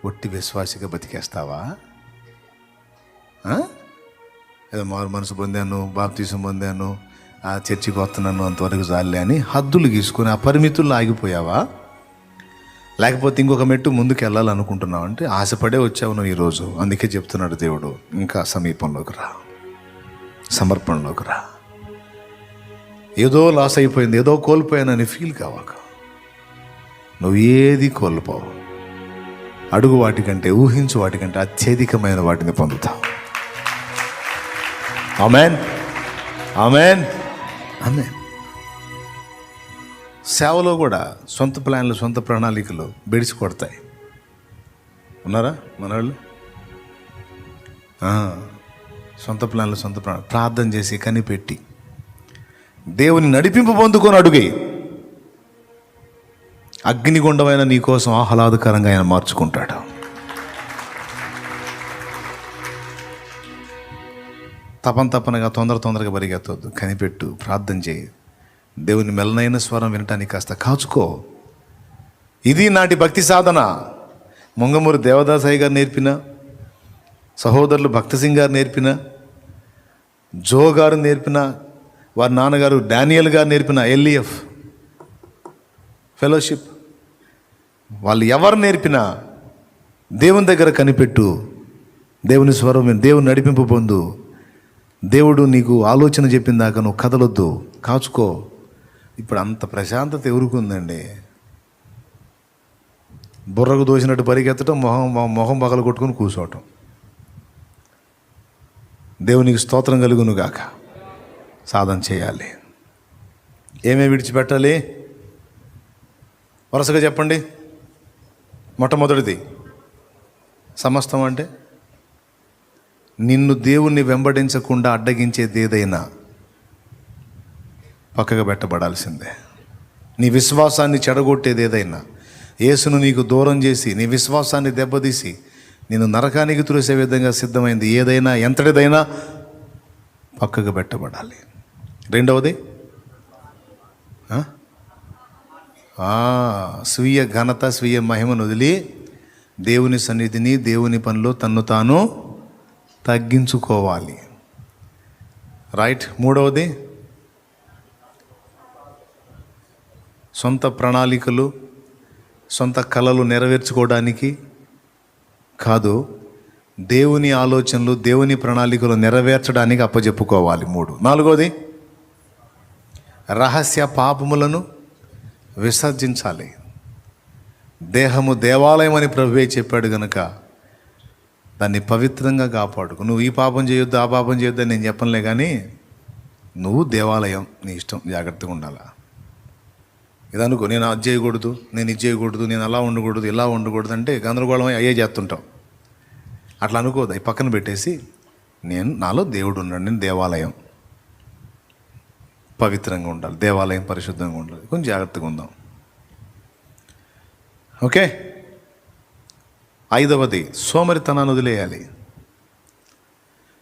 ఒట్టి విశ్వాసిగా బతికేస్తావా? ఏదో మారు మనసు పొందాను, బాప్తీసం పొందాను, ఆ చర్చికి వస్తున్నాను, అంతవరకు చాలే అని హద్దులు గీసుకొని ఆ పరిమితుల్లో ఆగిపోయావా? లేకపోతే ఇంకొక మెట్టు ముందుకు వెళ్ళాలనుకుంటున్నావు అంటే ఆశపడే వచ్చావు నువ్వు ఈరోజు. అందుకే చెప్తున్నాడు దేవుడు, ఇంకా సమీపంలోకి రా, సమర్పణలోకి రా. ఏదో లాస్ అయిపోయింది, ఏదో కోల్పోయానని ఫీల్ కావాక. నువ్వు ఏది కోల్పోవు. అడుగు వాటికంటే, ఊహించు వాటికంటే అత్యధికమైన వాటిని పొందుతావు. ఆమేన్, ఆమేన్, ఆమేన్. సేవలో కూడా సొంత ప్లాన్లు, సొంత ప్రణాళికలు బెడిసి కొడతాయి. ఉన్నారా మనవాళ్ళు? సొంత ప్లాన్లు, సొంత ప్రార్థన చేసి కనిపెట్టి దేవుని నడిపింపు పొందుకొని అడుగే. అగ్నిగుండమైన నీ కోసం ఆహ్లాదకరంగా ఆయన మార్చుకుంటాడు. తపనగా తొందరగా పరిగెత్తవద్దు. కనిపెట్టు, ప్రార్థన చేయి. దేవుని మెల్లనైన స్వరం వినటానికి కాస్త కాచుకో. ఇది నాటి భక్తి సాధన. మొంగమూరి దేవదాసయ్య గారు నేర్పిన, సహోదరులు భక్త సింగ్ గారు నేర్పిన, జో గారు నేర్పిన, వారి నాన్నగారు డానియల్ గారు నేర్పిన ఎల్ఈఎఫ్ ఫెలోషిప్, వాళ్ళు ఎవరు నేర్పినా దేవుని దగ్గర కనిపెట్టు, దేవుని స్వరం, దేవుని నడిపింపు పొందు. దేవుడు నీకు ఆలోచన చెప్పిన దాకా నువ్వు కదలొద్దు, కాచుకో. ఇప్పుడు అంత ప్రశాంతత ఎవరుకుందండి? బుర్రకు దోసినట్టు పరిగెత్తడం, మొహం పగల కొట్టుకొని కూర్చోవటం. దేవునికి స్తోత్రం కలుగును గాక. సాధన చేయాలి. ఏమేమి విడిచిపెట్టాలి? వరుసగా చెప్పండి. మొట్టమొదటిది సమస్తం. అంటే నిన్ను దేవుణ్ణి వెంబడించకుండా అడ్డగించేది ఏదైనా పక్కగా పెట్టబడాల్సిందే. నీ విశ్వాసాన్ని చెడగొట్టేది ఏదైనా, యేసును నీకు దూరం చేసి నీ విశ్వాసాన్ని దెబ్బతీసి నిన్ను నరకానికి తురిసే విధంగా సిద్ధమైంది ఏదైనా, ఎంతటిదైనా పక్కగా పెట్టబడాలి. రెండవది స్వీయ ఘనత, స్వీయ మహిమను వదిలి దేవుని సన్నిధిని, దేవుని పనిలో తన్ను తాను తగ్గించుకోవాలి. రైట్. మూడవది సొంత ప్రణాళికలు, సొంత కలలు నెరవేర్చుకోవడానికి కాదు, దేవుని ఆలోచనలు, దేవుని ప్రణాళికలు నెరవేర్చడానికి అప్పచెప్పుకోవాలి. 3. నాలుగవది రహస్య పాపములను విసర్జించాలి. దేహము దేవాలయం అని ప్రభువే చెప్పాడు కనుక దాన్ని పవిత్రంగా కాపాడుకు. నువ్వు ఈ పాపం చేయొద్దు, ఆ పాపం చేయొద్దు అని నేను చెప్పనులే, కానీ నువ్వు దేవాలయం, నీ ఇష్టం, జాగ్రత్తగా ఉండాలా. ఇది అనుకో, నేను అది చేయకూడదు, నేను ఇది చేయకూడదు, నేను అలా ఉండకూడదు, ఇలా ఉండకూడదు అంటే గందరగోళం అయ్యే చేస్తుంటాం. అట్లా అనుకోదు. అవి పక్కన పెట్టేసి నాలో దేవుడు ఉన్నాడు, నేను దేవాలయం, పవిత్రంగా ఉండాలి, దేవాలయం పరిశుద్ధంగా ఉండాలి. కొంచెం జాగ్రత్తగా ఉందాం. ఓకే. 5వది సోమరితనాన్ని వదిలేయాలి.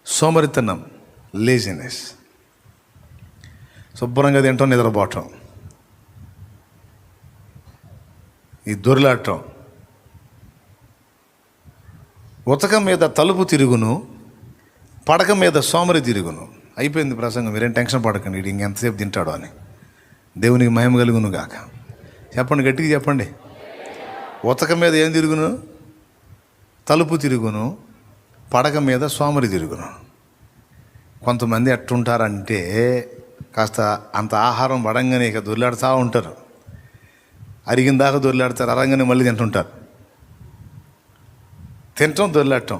సోమరితనం, లేజినెస్. శుభ్రంగా తింటాం, నిద్రపోవటం, ఈ దొరిలాటం. ఉతకం మీద తలుపు తిరుగును, పడక మీద సోమరి తిరుగును. అయిపోయింది ప్రసంగం. మీరేం టెన్షన్ పడకండి, ఇది ఇంకెంతసేపు తింటాడో అని. దేవునికి మహిమ కలుగును గాక. చెప్పండి, గట్టిగా చెప్పండి. ఉతక మీద ఏం తిరుగును? తలుపు తిరుగును, పడక మీద సోమరి తిరుగును. కొంతమంది ఎట్టుంటారంటే కాస్త అంత ఆహారం పడంగానే ఇక దొర్లాడుతూ ఉంటారు. అరిగిన దాకా దొర్లాడతారు, అరంగానే మళ్ళీ తింటుంటారు. తినటం, దొర్లాడటం,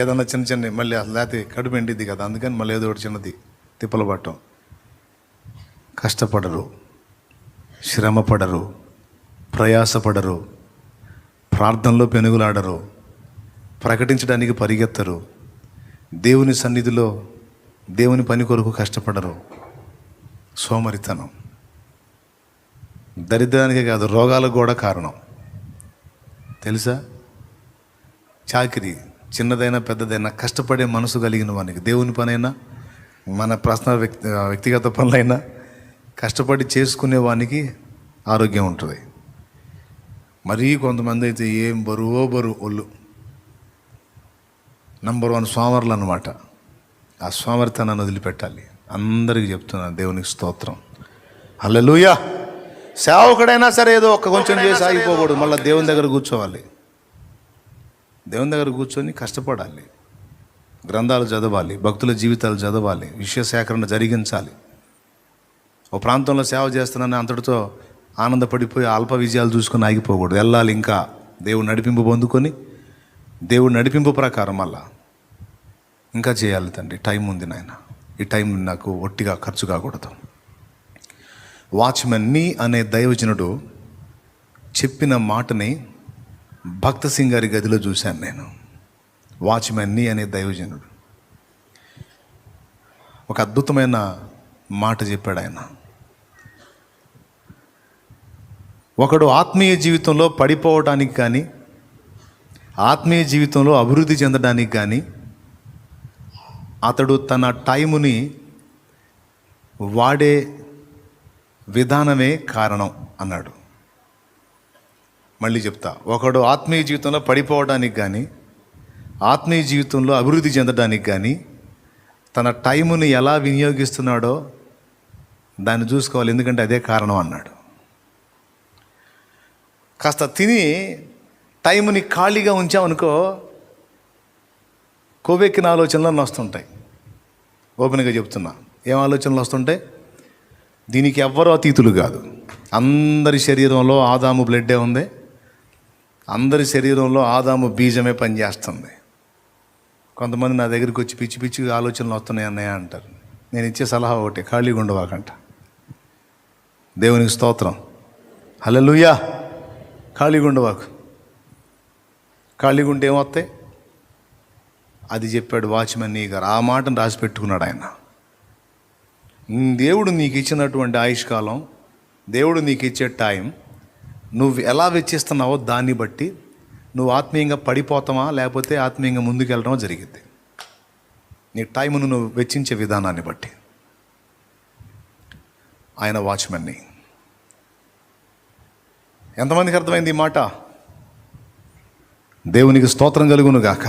ఏదన్నా చిన్న మళ్ళీ లేకపోతే కడుపు ఎండిద్ది కదా, అందుకని మళ్ళీ ఏదో ఒకటి చిన్నది తిప్పలు పట్టడం. కష్టపడరు, శ్రమపడరు, ప్రయాసపడరు, ప్రార్థనలో పెనుగులాడరు, ప్రకటించడానికి పరిగెత్తరు, దేవుని సన్నిధిలో దేవుని పని కొరకు కష్టపడరు. సోమరితనం దరిద్రానికే కాదు, రోగాలకు కూడా కారణం తెలుసా? చాకిరీ, చిన్నదైనా పెద్దదైనా కష్టపడే మనసు కలిగిన వానికి, దేవుని పనైనా మన పర్సనల్ వ్యక్తిగత పనులైనా కష్టపడి చేసుకునే వానికి ఆరోగ్యం ఉంటుంది. మరీ కొంతమంది అయితే ఏం బరువు ఒళ్ళు. నంబర్ 1 సోమరులు అన్నమాట. ఆ సోమరితనాన్ని వదిలిపెట్టాలి. అందరికీ చెప్తున్నాను, దేవునికి స్తోత్రం, హల్లెలూయా. సేవకుడైనా సరే ఏదో కొంచెం చేసి ఆగిపోకూడదు. మళ్ళీ దేవుని దగ్గర కూర్చోవాలి. దేవుని దగ్గర కూర్చొని కష్టపడాలి, గ్రంథాలు చదవాలి, భక్తుల జీవితాలు చదవాలి, విషయ సేకరణ జరిగించాలి. ఓ ప్రాంతంలో సేవ చేస్తున్నానని అంతటితో ఆనందపడిపోయి అల్ప విజయాలు చూసుకొని ఆగిపోకూడదు. వెళ్ళాలి, ఇంకా దేవుడు నడిపింపు పొందుకొని దేవుడు నడిపింపు ప్రకారం మళ్ళా ఇంకా చేయాలి. తండ్రి, టైం ఉంది నాయన, ఈ టైం నాకు ఒట్టిగా ఖర్చు కాకూడదు. వాచ్మెన్ నీ అనే దైవజనుడు చెప్పిన మాటని భక్త సింగ్ గారి గదిలో చూశాను నేను. వాచ్మెన్ నీ అనే దైవజనుడు ఒక అద్భుతమైన మాట చెప్పాడు ఆయన. ఒకడు ఆత్మీయ జీవితంలో పడిపోవడానికి కానీ, ఆత్మీయ జీవితంలో అభివృద్ధి చెందడానికి కానీ అతడు తన టైముని వాడే విధానమే కారణం అన్నాడు. మళ్ళీ చెప్తా, ఒకడు ఆత్మీయ జీవితంలో పడిపోవడానికి కానీ, ఆత్మీయ జీవితంలో అభివృద్ధి చెందడానికి కానీ తన టైముని ఎలా వినియోగిస్తున్నాడో దాన్ని చూసుకోవాలి, ఎందుకంటే అదే కారణం అన్నాడు. కాస్త తిని టైంని ఖాళీగా ఉంచామనుకో, కొవ్వెక్కిన ఆలోచనలు వస్తుంటాయి. ఓపెన్గా చెప్తున్నా, ఏం ఆలోచనలు వస్తుంటాయి? దీనికి ఎవ్వరూ అతీతులు కాదు. అందరి శరీరంలో ఆదాము బ్లడ్డే ఉంది, అందరి శరీరంలో ఆదాము బీజమే పనిచేస్తుంది. కొంతమంది నా దగ్గరికి వచ్చి పిచ్చి పిచ్చి ఆలోచనలు వస్తున్నాయి అన్నయ్య అంటారు. నేను ఇచ్చే సలహా ఒకటి, ఖాళీగా ఉండవాకంట. దేవునికి స్తోత్రం, హల్లెలూయా. ఖాళీగా ఉండవాకు. ఖాళీగా ఉంటే ఏమొస్తాయి? అది చెప్పాడు వాచ్మెన్ నీ గారు. ఆ మాటను రాసి పెట్టుకున్నాడు ఆయన. దేవుడు నీకు ఇచ్చినటువంటి ఆయుష్కాలం, దేవుడు నీకు ఇచ్చే టైం నువ్వు ఎలా వెచ్చిస్తున్నావో దాన్ని బట్టి నువ్వు ఆత్మీయంగా పడిపోతావా లేకపోతే ఆత్మీయంగా ముందుకెళ్ళడమో జరిగింది. నీ టైమును నువ్వు వెచ్చించే విధానాన్ని బట్టి. ఆయన వాచ్మెన్ని. ఎంతమందికి అర్థమైంది ఈ మాట? దేవునికి స్తోత్రం కలుగును గాక.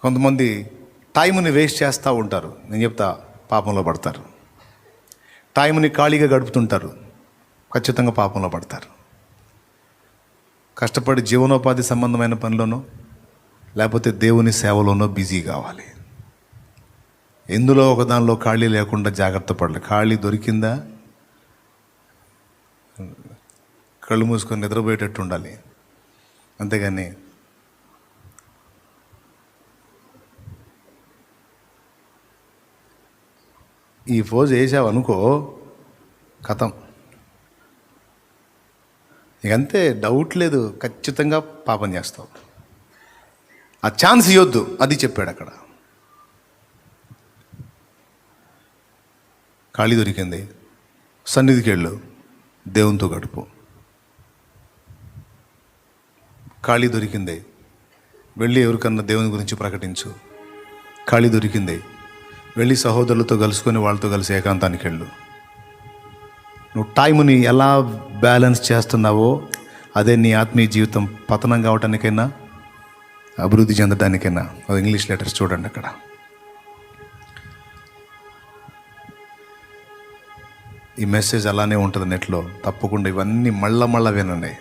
కొంతమంది టైంని వేస్ట్ చేస్తూ ఉంటారు. నేను చెప్తా, పాపంలో పడతారు. టైంని ఖాళీగా గడుపుతుంటారు, ఖచ్చితంగా పాపంలో పడతారు. కష్టపడి జీవనోపాధి సంబంధమైన పనిలోనో లేకపోతే దేవుని సేవలోనో బిజీ కావాలి. ఎందులో ఒక దానిలో ఖాళీ లేకుండా జాగ్రత్త పడాలి. ఖాళీ దొరికిందా కళ్ళు మూసుకొని నిద్రపోయేటట్టు ఉండాలి, అంతేగాని ఈ ఫోజ్ వేసావు అనుకో కథం. ఇకంతే, డౌట్ లేదు, ఖచ్చితంగా పాపం చేస్తావు. ఆ ఛాన్స్ ఇవ్వద్దు, అది చెప్పాడు అక్కడ. ఖాళీ దొరికింది, సన్నిధికి వెళ్ళు, దేవునితో గడుపు. ఖాళీ దొరికింది, వెళ్ళి ఎవరికన్నా దేవుని గురించి ప్రకటించు. ఖాళీ దొరికింది, వెళ్ళి సహోదరులతో కలుసుకొని వాళ్ళతో కలిసి ఏకాంతానికి వెళ్ళు. నువ్వు టైంని ఎలా బ్యాలెన్స్ చేస్తున్నావో అదే నీ ఆత్మీయ జీవితం పతనం కావటానికైనా అభివృద్ధి చెందడానికైనా. ఇంగ్లీష్ లెటర్స్ చూడండి అక్కడ. ఈ మెసేజ్ అలానే ఉంటుంది నెట్లో, తప్పకుండా ఇవన్నీ మళ్ళా వినండి.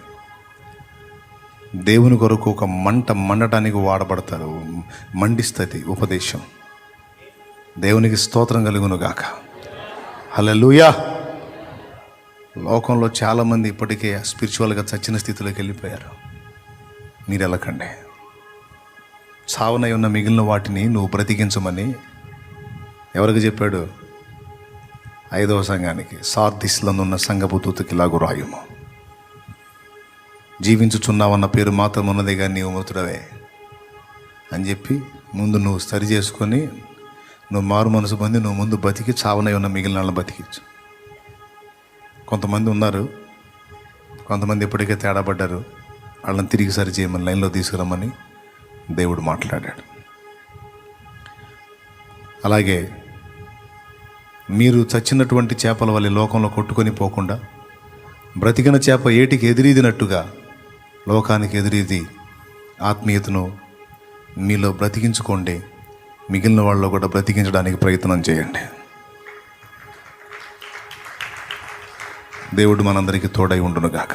దేవుని కొరకు ఒక మంట మండటానికి వాడబడతారు, మండిస్తుంది ఉపదేశం. దేవునికి స్తోత్రం కలుగును గాక, హల్లెలూయా. లోకంలో చాలామంది ఇప్పటికే స్పిరిచువల్గా చచ్చిన స్థితిలోకి వెళ్ళిపోయారు. మీరు వెళ్ళకండి. చావునై ఉన్న మిగిలిన వాటిని నువ్వు బ్రతికించమని ఎవరికి చెప్పాడు? 5వ సంఘానికి, సార్దిస్లో ఉన్న సంఘపు దూతకి ఇలాగు రాయుము, జీవించుచున్నావన్న పేరు మాత్రం ఉన్నదే కానీ నీవు మృతుడవే అని చెప్పి ముందు నువ్వు సరి చేసుకొని నువ్వు మారు మనసు పొంది నువ్వు ముందు బతికి చావనై ఉన్న మిగిలిన వాళ్ళని బతికించు. కొంతమంది ఉన్నారు, కొంతమంది ఇప్పటికే తేడా పడ్డారు, వాళ్ళని తిరిగి సరి చేయమని లైన్లో తీసుకురమ్మని దేవుడు మాట్లాడాడు. అలాగే మీరు చచ్చినటువంటి చేపల వల్ల లోకంలో కొట్టుకొని పోకుండా బ్రతికిన చేప ఏటికి ఎదిరీదినట్టుగా లోకానికి ఎదిరీది ఆత్మీయతను మీలో బ్రతికించుకోండి. మిగిలిన వాళ్ళు కూడా బ్రతికించడానికి ప్రయత్నం చేయండి. దేవుడు మనందరికీ తోడై ఉండునుగాక.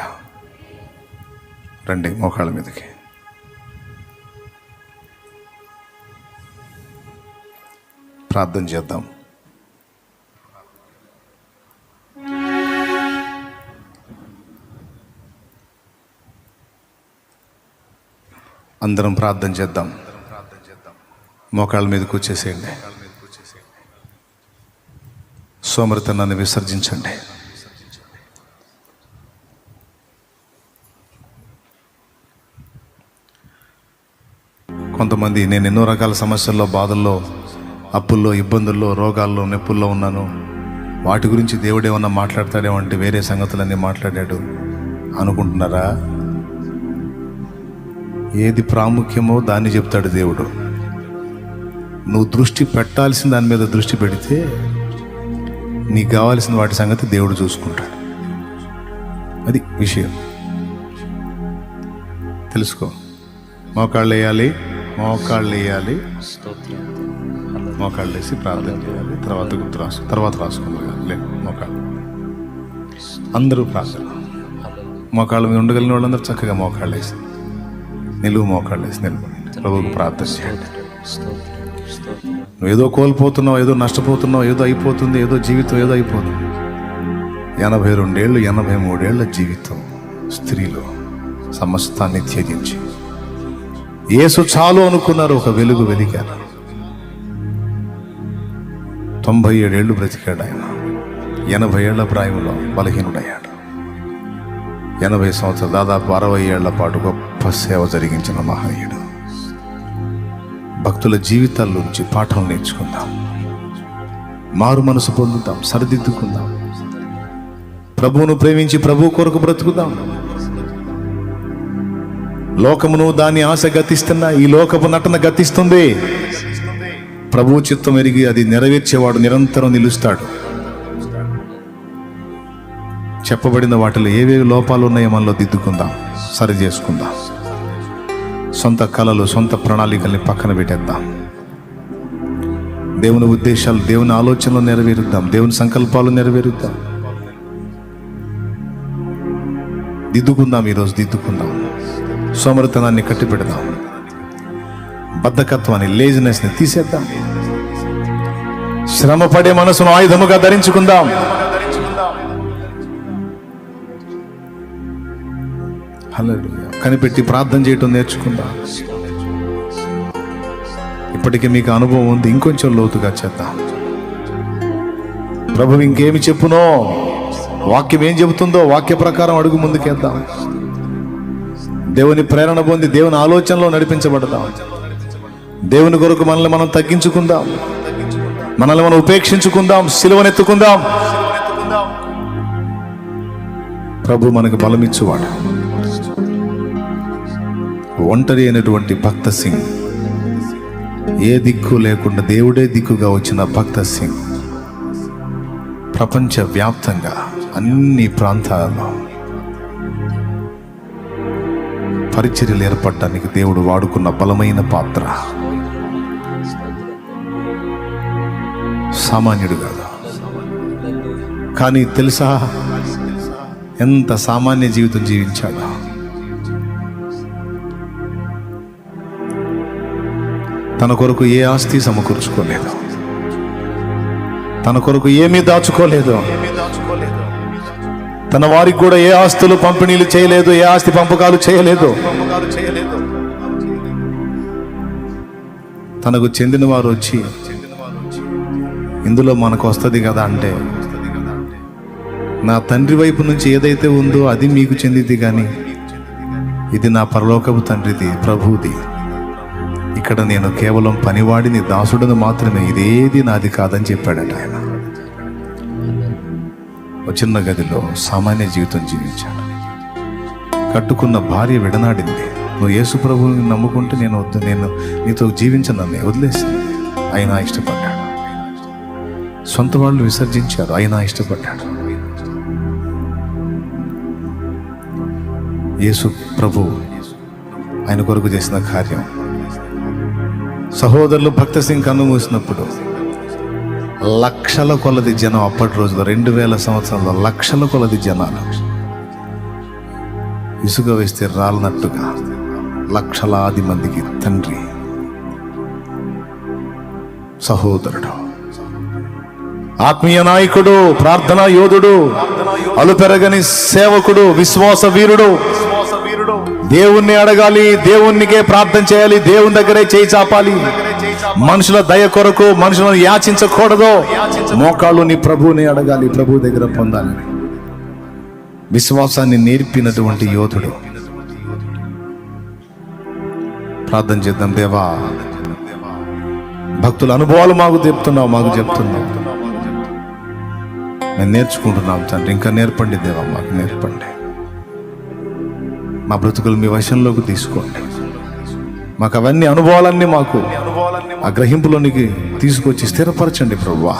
రండి మోకాళ్ళ మీదకి. ప్రార్థన చేద్దాం. అందరం ప్రార్థన చేద్దాం. మోకాళ్ళ మీదకి వచ్చేసేయండి. సోమరితనాన్ని విసర్జించండి. కొంతమంది నేను ఎన్నో రకాల సమస్యల్లో, బాధల్లో, అప్పుల్లో, ఇబ్బందుల్లో, రోగాల్లో, నొప్పుల్లో ఉన్నాను, వాటి గురించి దేవుడు ఏమన్నా మాట్లాడతాడేమో అంటే వేరే సంగతులన్నీ మాట్లాడాడు అనుకుంటున్నారా? ఏది ప్రాముఖ్యమో దాన్ని చెప్తాడు దేవుడు. నువ్వు దృష్టి పెట్టాల్సిన దాని మీద దృష్టి పెడితే నీకు కావాల్సిన వాటి సంగతి దేవుడు చూసుకుంటాడు. అది విషయం. తెలుసుకో. మోకాళ్ళు వేయాలి, మోకాళ్ళు వేయాలి, మోకాళ్ళు వేసి ప్రార్థన చేయాలి. తర్వాత రాసుకుందాం. లేదు మోకాళ్ళు అందరూ ప్రార్థన. మోకాళ్ళ మీద ఉండగలిగిన వాళ్ళందరూ చక్కగా మోకాళ్ళు వేసి నిలువు, మోకాళ్ళు వేసి నిలబడి ప్రభువుకు ప్రార్థన చేయండి. నువ్వు ఏదో కోల్పోతున్నావు, ఏదో నష్టపోతున్నావు, ఏదో అయిపోతుంది, ఏదో జీవితం ఏదో అయిపోతుంది. 82 ఏళ్ళు 83 ఏళ్ల జీవితం స్త్రీలో సమస్తాన్ని త్యజించి యేసు చాలు అనుకున్నారు. ఒక వెలుగు వెలిగారు. 97 ఏళ్ళు బ్రతికాడు ఆయన. 80 ఏళ్ల ప్రాయంలో బలహీనుడయ్యాడు. 80 సంవత్సరాలు, దాదాపు 60 ఏళ్ల పాటు గొప్ప సేవ జరిగించిన మహనీయుడు. భక్తుల జీవితాల నుంచి పాఠం నేర్చుకుందాం, మారు మనసు పొందుతాం, సరిదిద్దుకుందాం, ప్రభువును ప్రేమించి ప్రభు కొరకు బ్రతుకుదాం. లోకమును దాని ఆశ గతిస్తున్నా, ఈ లోకపు నటన గతిస్తుంది. ప్రభువు చిత్తం ఎరిగి అది నెరవేర్చేవాడు నిరంతరం నిలుస్తాడు. చెప్పబడిన వాటిలో ఏవేవి లోపాలు ఉన్నాయో మనలో దిద్దుకుందాం, సరి చేసుకుందాం. సొంత కళలు, సొంత ప్రణాళికల్ని పక్కన పెట్టేద్దాం. దేవుని ఉద్దేశాలు, దేవుని ఆలోచనలు నెరవేరుద్దాం, దేవుని సంకల్పాలు నెరవేరుద్దాం. దిద్దుకుందాం. ఈరోజు దిద్దుకుందాం. సోమరితనాన్ని కట్టిపెడదాం. బద్ధకత్వాన్ని, లేజినెస్ని తీసేద్దాం. శ్రమ పడే మనసును ఆయుధముగా ధరించుకుందాం. హల్లెలూయా. కనిపెట్టి ప్రార్థన చేయటం నేర్చుకుందాం. ఇప్పటికీ మీకు అనుభవం ఉంది, ఇంకొంచెం లోతుగా చేద్దాం. ప్రభు ఇంకేమి చెప్పునో, వాక్యం ఏం చెబుతుందో వాక్య ప్రకారం అడుగు ముందుకేద్దాం. దేవుని ప్రేరణ పొంది దేవుని ఆలోచనలో నడిపించబడదాం. దేవుని కొరకు మనల్ని మనం తగ్గించుకుందాం, మనల్ని మనం ఉపేక్షించుకుందాం, సిలువనెత్తుకుందాం. ప్రభు మనకు బలమిచ్చువాడు. ఒంటరి అయినటువంటి భక్త సింగ్, ఏ దిక్కు లేకుండా దేవుడే దిక్కుగా వచ్చిన భక్త సింగ్ ప్రపంచ వ్యాప్తంగా అన్ని ప్రాంతాలలో పరిచర్యలు ఏర్పడటానికి దేవుడు వాడుకున్న బలమైన పాత్ర. సామాన్యుడు కాదు. కానీ తెలుసా ఎంత సామాన్య జీవితం జీవించాడు. తన కొరకు ఏ ఆస్తి సమకూర్చుకోలేదు, తన కొరకు ఏమీ దాచుకోలేదు, తన వారికి కూడా ఏ ఆస్తులు పంపిణీలు చేయలేదు, ఏ ఆస్తి పంపకాలు చేయలేదు. తనకు చెందిన వారు వచ్చి ఇందులో మనకు వస్తుంది కదా అంటే, నా తండ్రి వైపు నుంచి ఏదైతే ఉందో అది మీకు చెందింది, కానీ ఇది నా పరలోకపు తండ్రిది, ప్రభువుది. ఇక్కడ నేను కేవలం పనివాడిని, దాసుడను మాత్రమే, ఇదేది నాది కాదని చెప్పాడట ఆయన. ఒక చిన్న గదిలో సామాన్య జీవితం జీవించాడు. కట్టుకున్న భార్య విడనాడింది. నువ్వు యేసు ప్రభువుని నమ్ముకుంటే నేను వద్దు, నేను నీతో జీవించనని వదిలేసి ఆయన ఇష్టపడ్డాడు. సొంత వాళ్ళు విసర్జించారు, ఆయన ఇష్టపడ్డాడు. యేసు ప్రభు ఆయన కొరకు చేసిన కార్యం. సహోదరులు భక్త సింగ్ కన్ను మూసినప్పుడు లక్షల కొలది జనం, అప్పటి రోజుల్లో 2000 సంవత్సరాల్లో లక్షల కొలది జనాలు ఇసుక వేస్తే రాలనట్టుగా లక్షలాది మందికి తండ్రి, సహోదరుడు, ఆత్మీయ నాయకుడు, ప్రార్థనా యోధుడు, అలుపెరగని సేవకుడు, విశ్వాస వీరుడు, దేవుణ్ణి అడగాలి, దేవునికే ప్రార్థన చేయాలి, దేవుని దగ్గరే చేయి చాపాలి, మనుషుల దయ కొరకు మనుషులను యాచించకూడదు, మోకాళ్ళు నీ ప్రభువుని అడగాలి, ప్రభు దగ్గర పొందాలి. విశ్వాసాన్ని నేర్పినటువంటి యోధుడు. ప్రార్థన చేద్దాం. దేవా, భక్తుల అనుభవాలు మాకు చెప్తున్నావు, మేము నేర్చుకుంటున్నాం తండ్రి. ఇంకా నేర్పండి దేవా, మాకు నేర్పండి. మా బ్రతుకులు మీ వశంలోకి తీసుకోండి. మాకు అవన్నీ అనుభవాలన్నీ మాకు ఆ గ్రహింపులోనికి తీసుకొచ్చి స్థిరపరచండి ప్రభువా.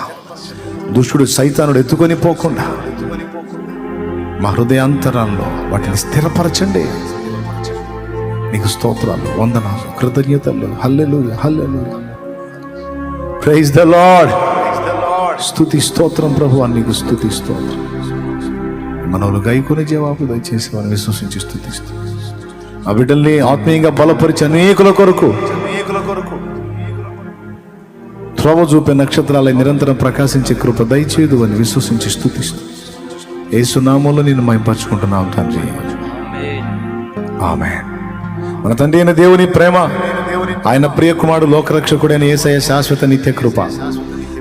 దుష్టుడు సైతానుడు ఎత్తుకొని పోకుండా మా హృదయాంతరాల్లో వాటిని స్థిరపరచండి. నీకు స్తోత్రాలు, వందనాలు, కృతజ్ఞతలు. హల్లెలూయా, హల్లెలూయా. Praise the Lord. స్తుతి స్తోత్రం ప్రభువా, నీకు స్తుతి స్తోత్రం. మనవులు గైకొని జవాబు దయచేసి వారిని విశ్వసించి స్తుతిస్తూ ఆ బిడ్డల్ని ఆత్మీయంగా బలపరిచి అనేకుల కొరకు త్రోవ చూపే నక్షత్రాలై నిరంతరం ప్రకాశించే కృప దయచేదు అని విశ్వసించి స్తుతిస్తూ యేసు నామములో నేను మహిమపరచుకుంటున్నాం తండ్రి. ఆమేన్. మన తండ్రి అయిన దేవుని ప్రేమ, ఆయన ప్రియ కుమారుడు లోకరక్షకుడైన యేసయ్య శాశ్వత నిత్య కృప,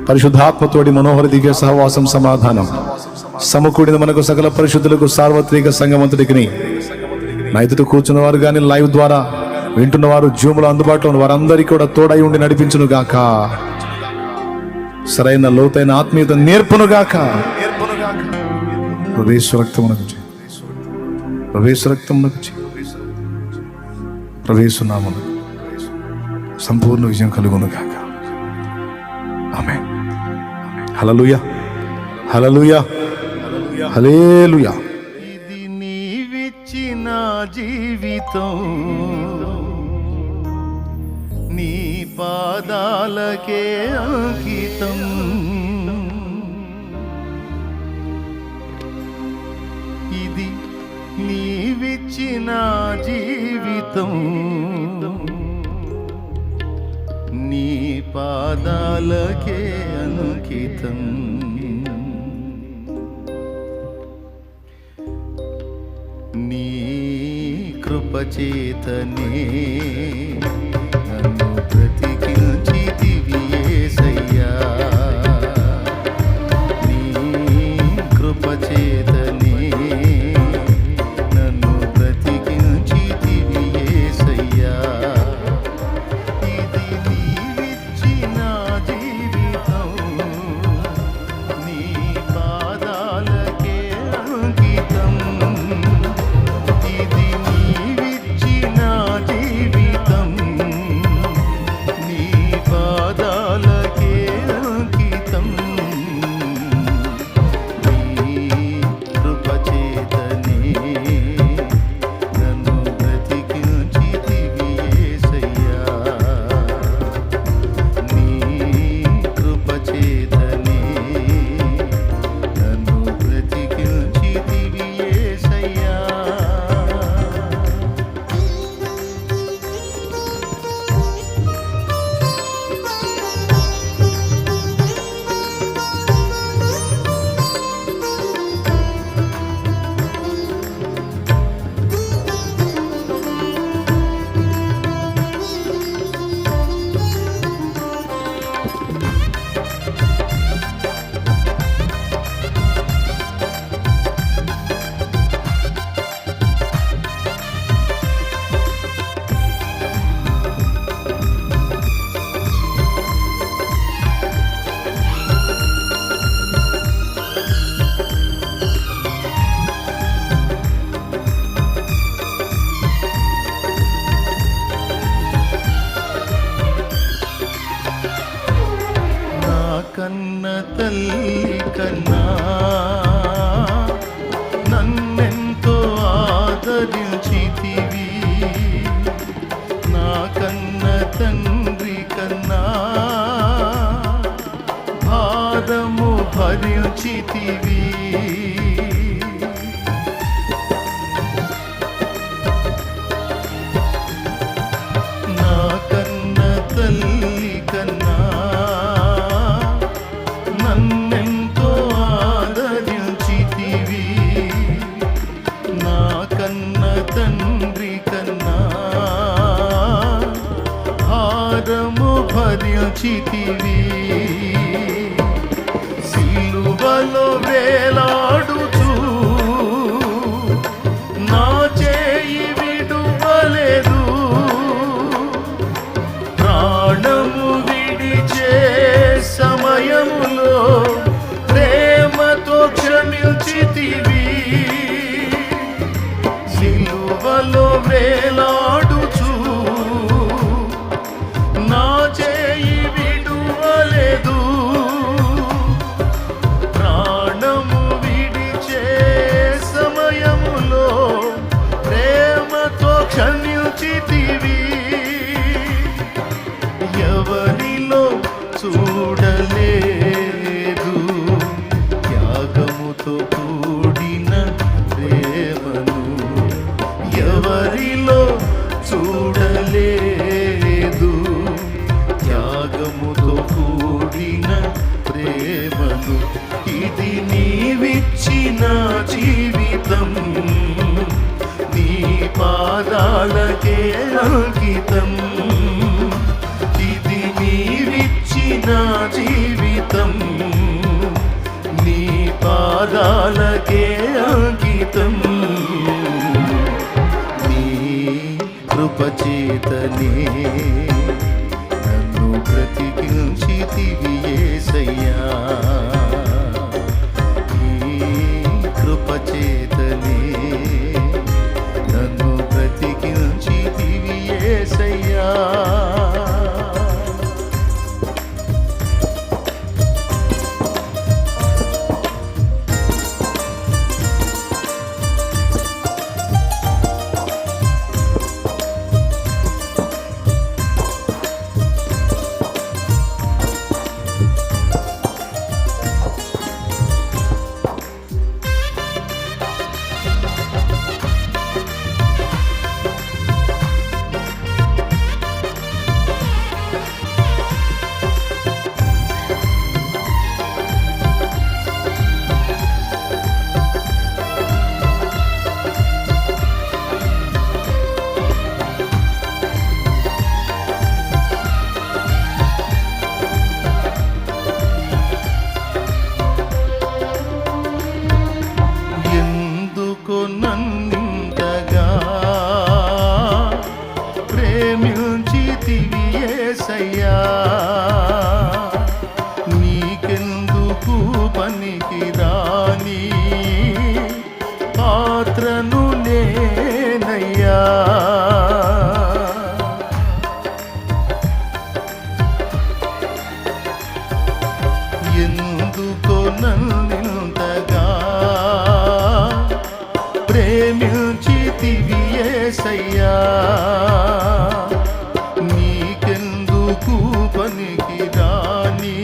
పరిశుద్ధాత్మతోడి మనోహర దివ్య సహవాసం, సమాధానం సమకూడిన మనకు సకల పరిశుద్ధులకు సార్వత్రిక సంగమంతుడికి నా ఎదుట కూర్చున్న వారు కానీ లైవ్ ద్వారా వింటున్న వారు జూములో అందుబాటులో ఉన్న వారందరికీ కూడా తోడై ఉండి నడిపించును గాక. సరైన లోతైన ఆత్మీయత నేర్పును గాక. ప్రవేశనామను సంపూర్ణ విజయం కలుగును గాక. ఆమేన్. హల్లెలూయా, హల్లెలూయా, హల్లెలూయా. ఇది నీవిచ్చిన జీవితం, నీ పాదాలకే అంకితం. ఇది నీవిచ్చిన జీవితం, నీ పాదాలకే అంకితం. నీ కృపచేతనే నన్ను బ్రతికించితివి యేసయ్యా. నీ కృపచేతనే నన్ను బ్రతికించితివి యేసయ్యా. ఇది నీవిచ్చిన జీవితం, నీ పాదాలకే అంకితం. ఇది నీవిచ్చిన జీవితం, భరించితివి. నా కన్న తల్లి కన్నా నన్నెంతో ఆదరించితివి. నా కన్న తండ్రి కన్నా భారము భరించితివి. సిలువలో వేలాడుచు నా చేయి విడువలేదు. ప్రాణము విడిచే సమయములో ప్రేమతో క్షమించితివి. సిలువలో వేలాడుచు నా చేయి విడువలేదు. ప్రాణము విడిచే సమయములో ప్రేమతో క్షమించితివి. ఎవరిలో చూడలేదు త్యాగముతో కూడిన ప్రేమను. ఎవరిలో చూడలేదు త్యాగముతో కూడిన ప్రేమను. ఇది నీవిచ్చిన జీవితం, నీ పాదాలకే అంకితం. ఇది నీవిచ్చిన జీవితం, నీ పాదాలకే అంకితం. నీ కృపచేతనే నన్ను బ్రతికించితివి యేసయ్యా. నీ కృపచేతనే నన్ను బ్రతికించితివి యేసయ్యా. నన్నింతగా ప్రేమించితివి యేసయ్యా. నీకెందుకు పనికి రాని పాత్రను నేనయ్యా. ఎందుకో నన్నింతగా ప్రేమించితివి యేసయ్యా. నీకెందుకు పనికి రాని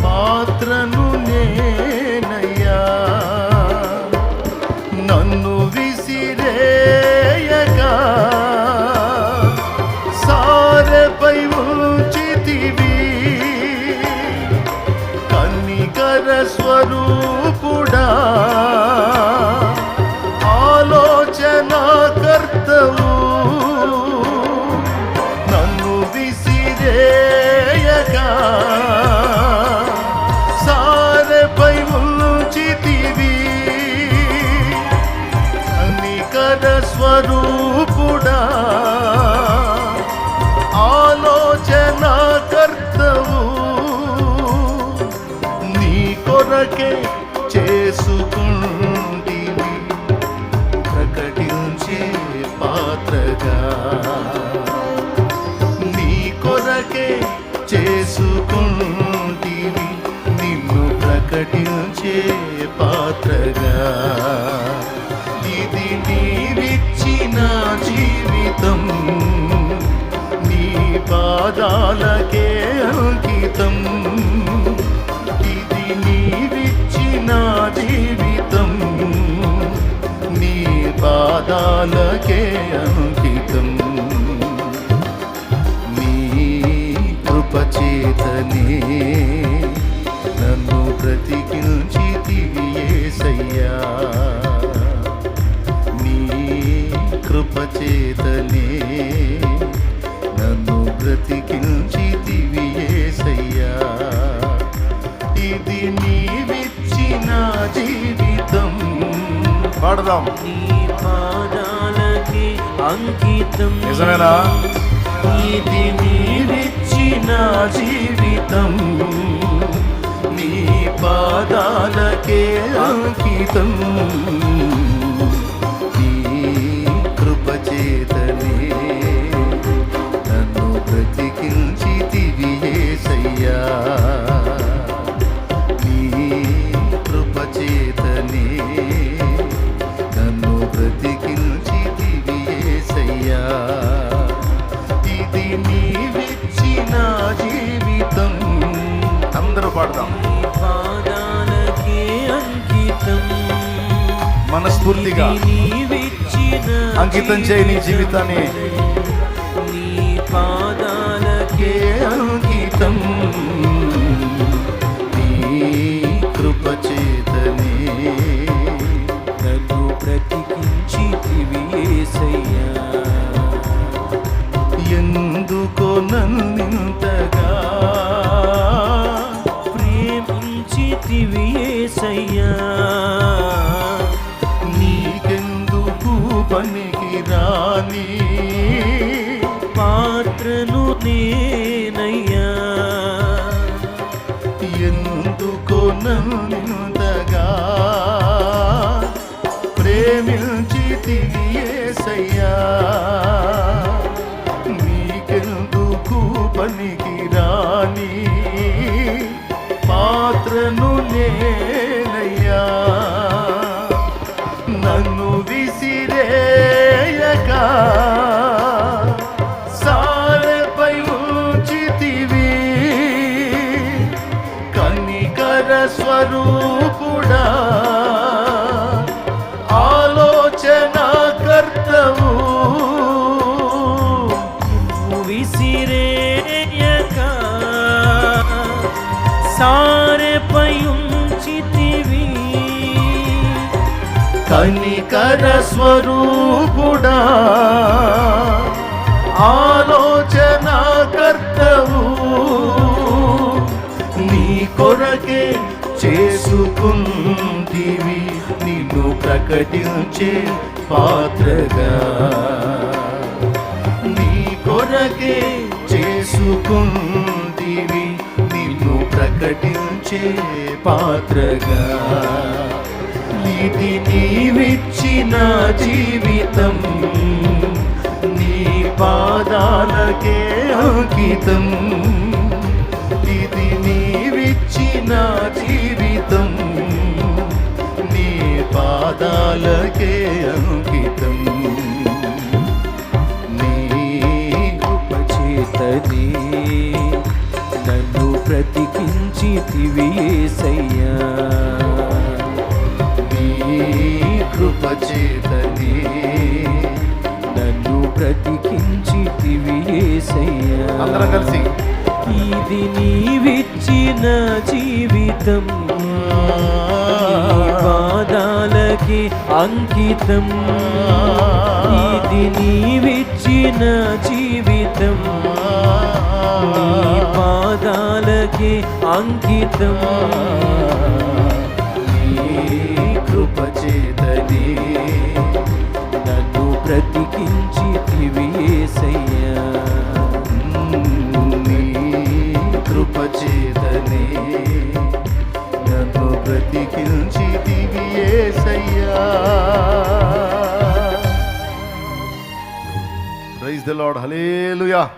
పాత్రను నేనయ్యా. నన్ను విసిరేయగా సారెపై ఉంచితివి. కన్నికర స్వరూపుడా ఆలోచనాకర్తవు. నన్ను విసిరేయగా సారెపై ఉంచితివి. కన్నికర స్వరూపుడా ఆలోచనాకర్తవు. నీ కొరకే చేసుకుంటివి ప్రకటించే పాత్రగా. నీ కొరకే చేసుకుంటివి నిన్ను ప్రకటించే పాత్రగా. ఇది నీవిచ్చిన జీవితం, నీ పాదాలకే అంకితం. ఇది పాదాలకే అంకితం. నీ కృపచేతనే నన్ను బ్రతికించితివి యేసయ్యా. నీ కృపచేతనే నన్ను బ్రతికించితివి యేసయ్యా. ఇది నీవిచ్చిన జీవితం. పాడదాం. నీ పాదాలకి అంకితం. నిజమేనా? ఇది నీవిచ్చిన జీవితం, నీ పాదాలకే అంకితం. నీ కృపచేతనే నన్ను బ్రతికించితివి యేసయ్యా. నీ కృపచేతనే నన్ను బ్రతికించితివి యేసయ్యా. ఇది నీవిచ్చిన జీవితం. అందరూ పాడదాం. నీ పాదాలకి అంకితం. మనస్ఫూర్తిగా నీవిచ్చిన అంకితం చేయి నీ జీవితాన్ని. నీ పాదాలకి అంకితం. నీ కృపచేతనే నన్ను బ్రతికించితివి యేసయ్యా. ఎందుకో నన్నింతగా ప్రేమించితివి యేసయ్యా. నీకెందుకు పనికి రాని పాత్రను నేనయ్యా. ఎందుకో నన్నింతగా ప్రేమించితివి యేసయ్యా. నీకెందుకు పనికి రాని పాత్రను నేనయ్యా. నన్ను విసిరేయక సారెపై ఉంచితివి. కనికర స్వరూపుడా, ఆలోచన కర్తవు. విసిరేయక సారెపై ఉంచితివి. కనికర స్వరూపుడా, ఆలోచన కర్తవు. నీ కొరకే చేసుకుంటివి నిన్ను ప్రకటించే పాత్రగా. నీ కొరకే చేసుకుంటివి నిన్ను ప్రకటించే పాత్రగా. ఇది నీవిచ్చిన జీవితం, నీ పాదాలకే అంకితం. ఇది నీవిచ్చిన జీవితం, నీ పాదాలకే అంకితం. నీ కృపచేతనే నన్ను బ్రతికించితివి యేసయ్యా. నీ కృపచేతనే నన్ను బ్రతికించితివి యేసయ్యా. అందరం కలిసి. ఇది నీవిచ్చిన జీవితం, నీ పాదాలకి అంకితం. ఇది నీవిచ్చిన జీవితం, నీ పాదాలకి అంకితం. నీ కృపచేతనే నన్ను బ్రతికించితివి యేసయ్యా. నీ కృపచేతనే నన్ను బ్రతికించితివి యేసయ్యా. Praise the Lord. హల్లెలూయా.